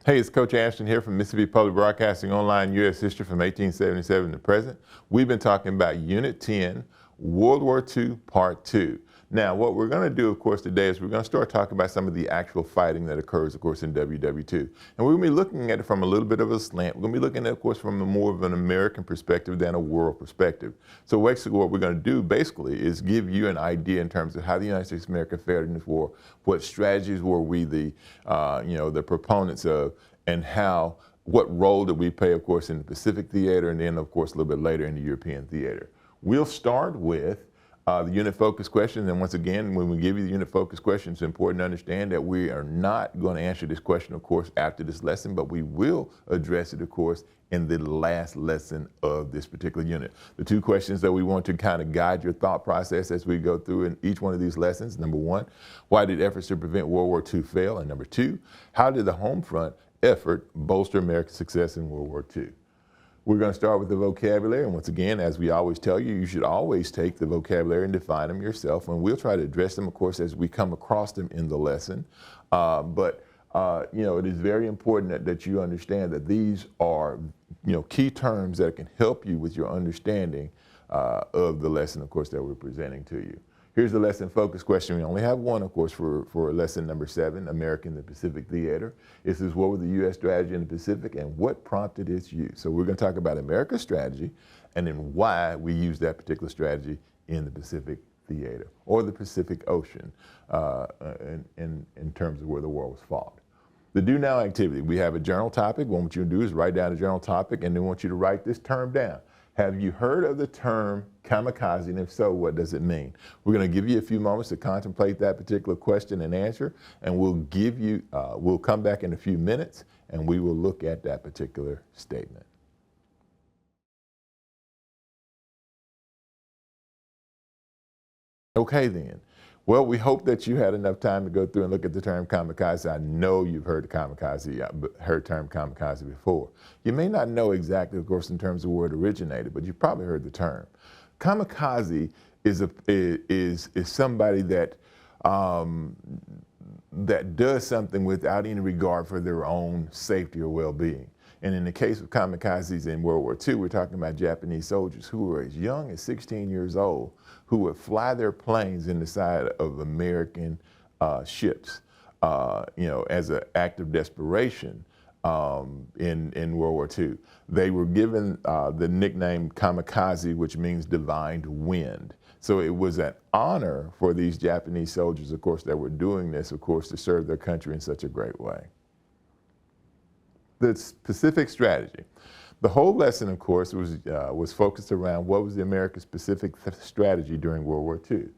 Hey, it's Coach Ashton here from Mississippi Public Broadcasting Online U.S. History from 1877 to present. We've been talking about Unit 10, World War II, Part 2. Now, what we're going to do, of course, today is we're going to start talking about some of the actual fighting that occurs, of course, in WW2. And we're going to be looking at it from a little bit of a slant. We're going to be looking at it, of course, from more of an American perspective than a world perspective. So basically what we're going to do, basically, is give you an idea in terms of how the United States of America fared in this war, what strategies were we the proponents of, and what role did we play, of course, in the Pacific theater, and then, of course, a little bit later in the European theater. We'll start with the unit focus questions, and once again, when we give you the unit focus questions, it's important to understand that we are not going to answer this question, of course, after this lesson, but we will address it, of course, in the last lesson of this particular unit. The two questions that we want to kind of guide your thought process as we go through in each one of these lessons. Number one, why did efforts to prevent World War II fail? And number two, how did the home front effort bolster America's success in World War II? We're going to start with the vocabulary, and once again, as we always tell you, you should always take the vocabulary and define them yourself, and we'll try to address them, of course, as we come across them in the lesson. It is very important that you understand that these are, key terms that can help you with your understanding of the lesson, of course, that we're presenting to you. Here's the lesson focus question. We only have one, of course, for lesson number 7, America in the Pacific Theater. It says, what was the U.S. strategy in the Pacific and what prompted its use? So we're going to talk about America's strategy and then why we use that particular strategy in the Pacific Theater or the Pacific Ocean in terms of where the war was fought. The do now activity. We have a journal topic. What I want you to do is write down a journal topic and then I want you to write this term down. Have you heard of the term kamikaze, and if so, what does it mean? We're going to give you a few moments to contemplate that particular question and answer, and we'll come back in a few minutes, and we will look at that particular statement. Okay then. Well, we hope that you had enough time to go through and look at the term kamikaze. I know you've heard the term kamikaze before. You may not know exactly, of course, in terms of where it originated, but you've probably heard the term. Kamikaze is somebody that does something without any regard for their own safety or well-being. And in the case of kamikazes in World War II, we're talking about Japanese soldiers who were as young as 16 years old, who would fly their planes in the side of American ships, as an act of desperation in World War II. They were given the nickname kamikaze, which means divine wind. So it was an honor for these Japanese soldiers, of course, that were doing this, of course, to serve their country in such a great way. The Pacific strategy. The whole lesson, of course, was focused around what was the America's Pacific strategy during World War II.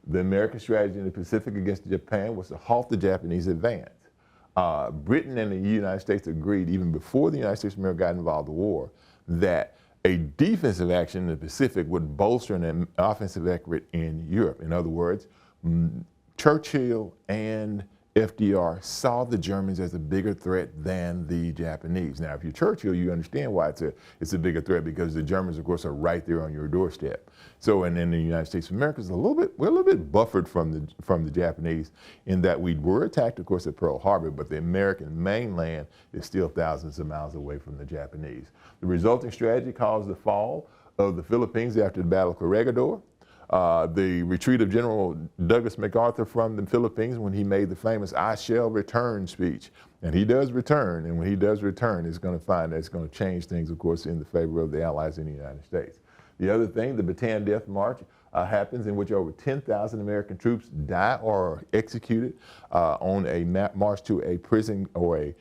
The American strategy in the Pacific against Japan was to halt the Japanese advance. Britain and the United States agreed, even before the United States of America got involved in the war, that a defensive action in the Pacific would bolster an offensive effort in Europe. In other words, Churchill and FDR saw the Germans as a bigger threat than the Japanese. Now, if you're Churchill, you understand why it's a bigger threat, because the Germans, of course, are right there on your doorstep. So, and then the United States of America is we're a little bit buffered from the Japanese in that we were attacked, of course, at Pearl Harbor, but the American mainland is still thousands of miles away from the Japanese. The resulting strategy caused the fall of the Philippines after the Battle of Corregidor. The retreat of General Douglas MacArthur from the Philippines when he made the famous "I shall return" speech. And he does return, and when he does return, it's going to find that it's going to change things, of course, in the favor of the Allies in the United States. The other thing, the Bataan Death March happens, in which over 10,000 American troops die or are executed on a march to a prison or a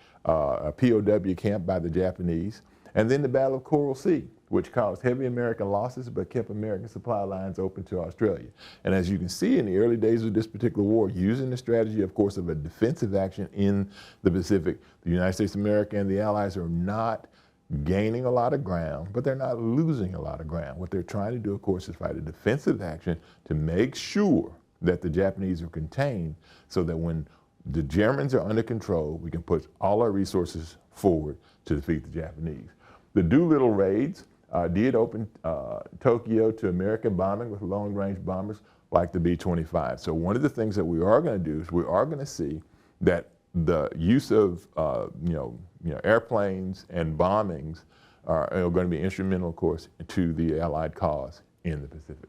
POW camp by the Japanese. And then the Battle of Coral Sea, which caused heavy American losses but kept American supply lines open to Australia. And as you can see in the early days of this particular war, using the strategy, of course, of a defensive action in the Pacific, the United States of America and the Allies are not gaining a lot of ground, but they're not losing a lot of ground. What they're trying to do, of course, is fight a defensive action to make sure that the Japanese are contained so that when the Germans are under control, we can put all our resources forward to defeat the Japanese. The Doolittle raids did open Tokyo to American bombing with long-range bombers like the B-25. So one of the things that we are going to do is we are going to see that the use of airplanes and bombings are going to be instrumental, of course, to the Allied cause in the Pacific.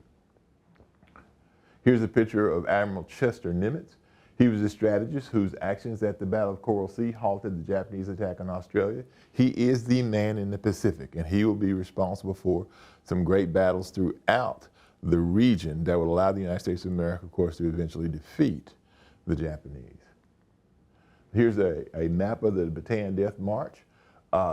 Here's a picture of Admiral Chester Nimitz. He was a strategist whose actions at the Battle of Coral Sea halted the Japanese attack on Australia. He is the man in the Pacific, and he will be responsible for some great battles throughout the region that will allow the United States of America, of course, to eventually defeat the Japanese. Here's a map of the Bataan Death March.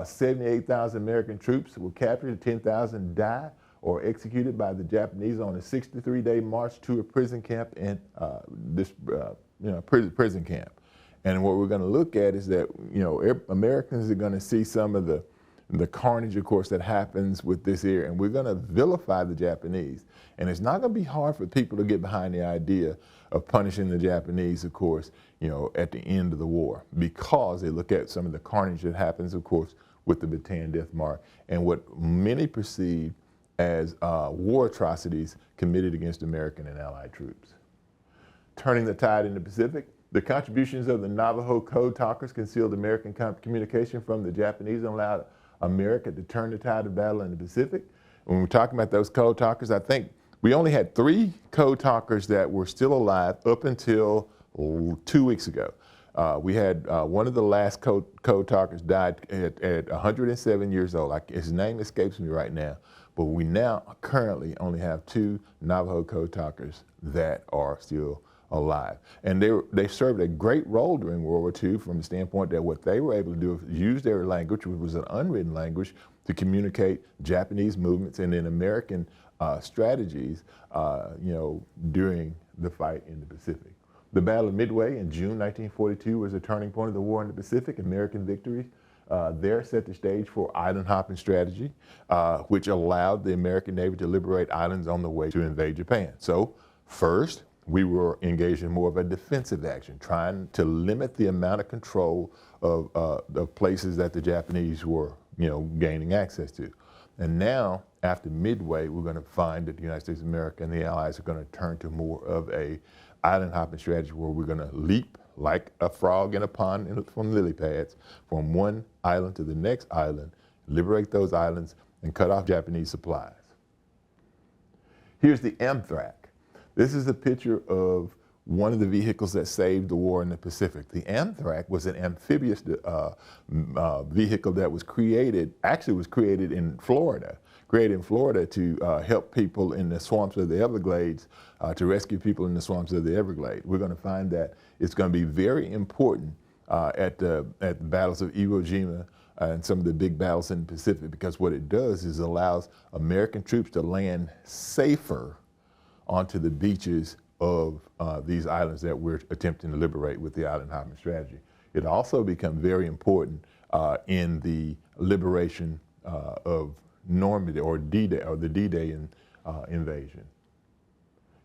78,000 American troops were captured, 10,000 died or executed by the Japanese on a 63-day march to a prison camp in prison camp. And what we're going to look at is that, Americans are going to see some of the carnage, of course, that happens with this era, and we're going to vilify the Japanese. And it's not going to be hard for people to get behind the idea of punishing the Japanese, of course, at the end of the war, because they look at some of the carnage that happens, of course, with the Bataan Death March and what many perceive as war atrocities committed against American and Allied troops. Turning the tide in the Pacific, the contributions of the Navajo code talkers concealed American communication from the Japanese and allowed America to turn the tide of battle in the Pacific. When we're talking about those code talkers, I think we only had 3 code talkers that were still alive up until 2 weeks ago. We had one of the last code talkers died at 107 years old. His name escapes me right now, but we now currently only have 2 Navajo code talkers that are still alive. And they served a great role during World War II from the standpoint that what they were able to do is use their language, which was an unwritten language, to communicate Japanese movements and then American strategies, during the fight in the Pacific. The Battle of Midway in June 1942 was a turning point of the war in the Pacific. American victories there set the stage for island hopping strategy, which allowed the American Navy to liberate islands on the way to invade Japan. So first, we were engaged in more of a defensive action, trying to limit the amount of control of places that the Japanese were, gaining access to. And now, after Midway, we're going to find that the United States of America and the Allies are going to turn to more of a island hopping strategy where we're going to leap like a frog in a pond from lily pads from one island to the next island, liberate those islands, and cut off Japanese supplies. Here's the Amtrak. This is a picture of one of the vehicles that saved the war in the Pacific. The Amtrak was an amphibious vehicle that was created in Florida. To help people in the swamps of the Everglades, to rescue people in the swamps of the Everglades. We're going to find that it's going to be very important at the battles of Iwo Jima and some of the big battles in the Pacific, because what it does is allows American troops to land safer onto the beaches of these islands that we're attempting to liberate with the island hopping strategy. It also becomes very important in the liberation of Normandy or D-Day, or the D-Day invasion.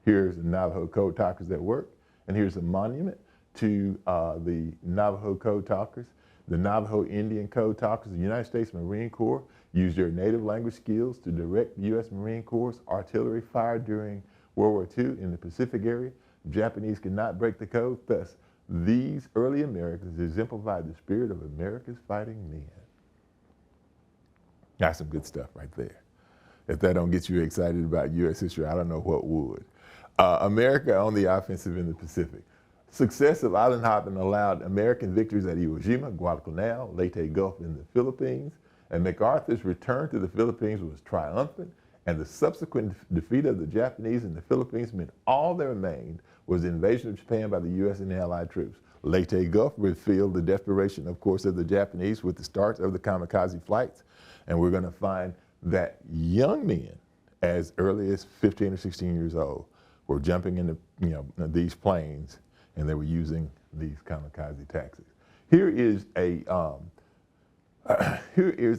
Here's the Navajo code talkers that work, and here's a monument to the Navajo code talkers. The Navajo Indian code talkers of the United States Marine Corps used their native language skills to direct the U.S. Marine Corps' artillery fire during World War II in the Pacific area. Japanese could not break the code. Thus, these early Americans exemplified the spirit of America's fighting men. That's some good stuff right there. If that don't get you excited about U.S. history, I don't know what would. America on the offensive in the Pacific. Success of island hopping allowed American victories at Iwo Jima, Guadalcanal, Leyte Gulf in the Philippines, and MacArthur's return to the Philippines was triumphant, and the subsequent defeat of the Japanese in the Philippines meant all that remained was the invasion of Japan by the U.S. and the Allied troops. Leyte Gulf revealed the desperation, of course, of the Japanese with the start of the kamikaze flights. And we're going to find that young men, as early as 15 or 16 years old, were jumping into these planes, and they were using these kamikaze taxis. Here is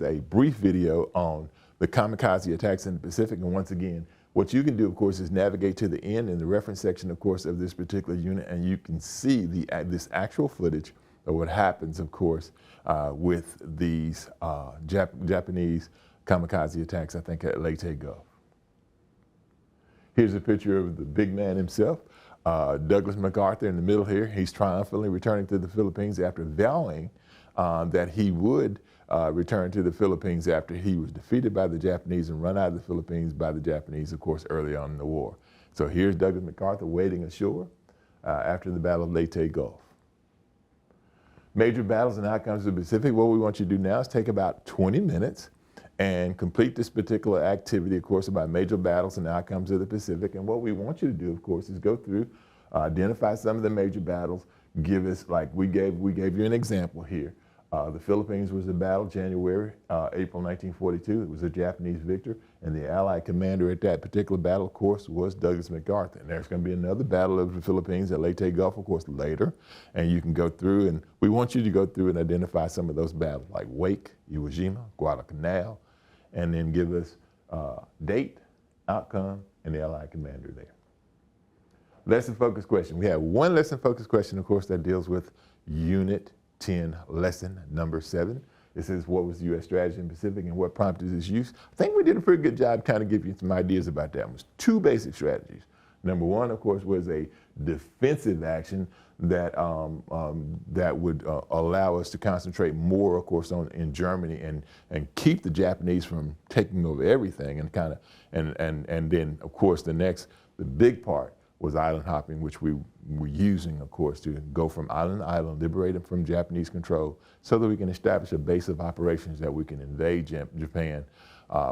a brief video on the kamikaze attacks in the Pacific. And once again, what you can do, of course, is navigate to the end in the reference section, of course, of this particular unit, and you can see this actual footage of what happens, of course, with these Japanese kamikaze attacks, I think, at Leyte Gulf. Here's a picture of the big man himself. Douglas MacArthur in the middle here, he's triumphantly returning to the Philippines after vowing that he would return to the Philippines after he was defeated by the Japanese and run out of the Philippines by the Japanese, of course, early on in the war. So here's Douglas MacArthur waiting ashore after the Battle of Leyte Gulf. Major battles and outcomes of the Pacific. What we want you to do now is take about 20 minutes and complete this particular activity, of course, about major battles and outcomes of the Pacific. And what we want you to do, of course, is go through, identify some of the major battles, give us, like we gave you an example here. The Philippines was a battle, April 1942. It was a Japanese victor, and the Allied commander at that particular battle, of course, was Douglas MacArthur. And there's going to be another battle of the Philippines at Leyte Gulf, of course, later. And you can go through, and we want you to go through and identify some of those battles, like Wake, Iwo Jima, Guadalcanal, and then give us date, outcome, and the Allied commander there. Lesson focus question. We have one lesson focus question, of course, that deals with Unit 10, lesson number 7. It says, what was the U.S. strategy in the Pacific and what prompted its use? I think we did a pretty good job kind of giving you some ideas about that. It was 2 basic strategies. Number 1, of course, was a defensive action that that would allow us to concentrate more, of course, in Germany and keep the Japanese from taking over everything, and kind of and then, of course, the big part was island hopping, which we were using, of course, to go from island to island, liberate them from Japanese control, so that we can establish a base of operations that we can invade Japan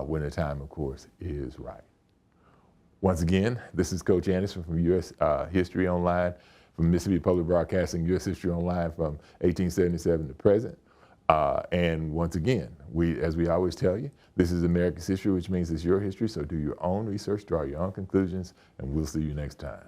when the time, of course, is right. Once again, this is Coach Anderson from U.S. History Online, from Mississippi Public Broadcasting, U.S. History Online from 1877 to present. And once again, as we always tell you, this is America's history, which means it's your history, so do your own research, draw your own conclusions, and we'll see you next time.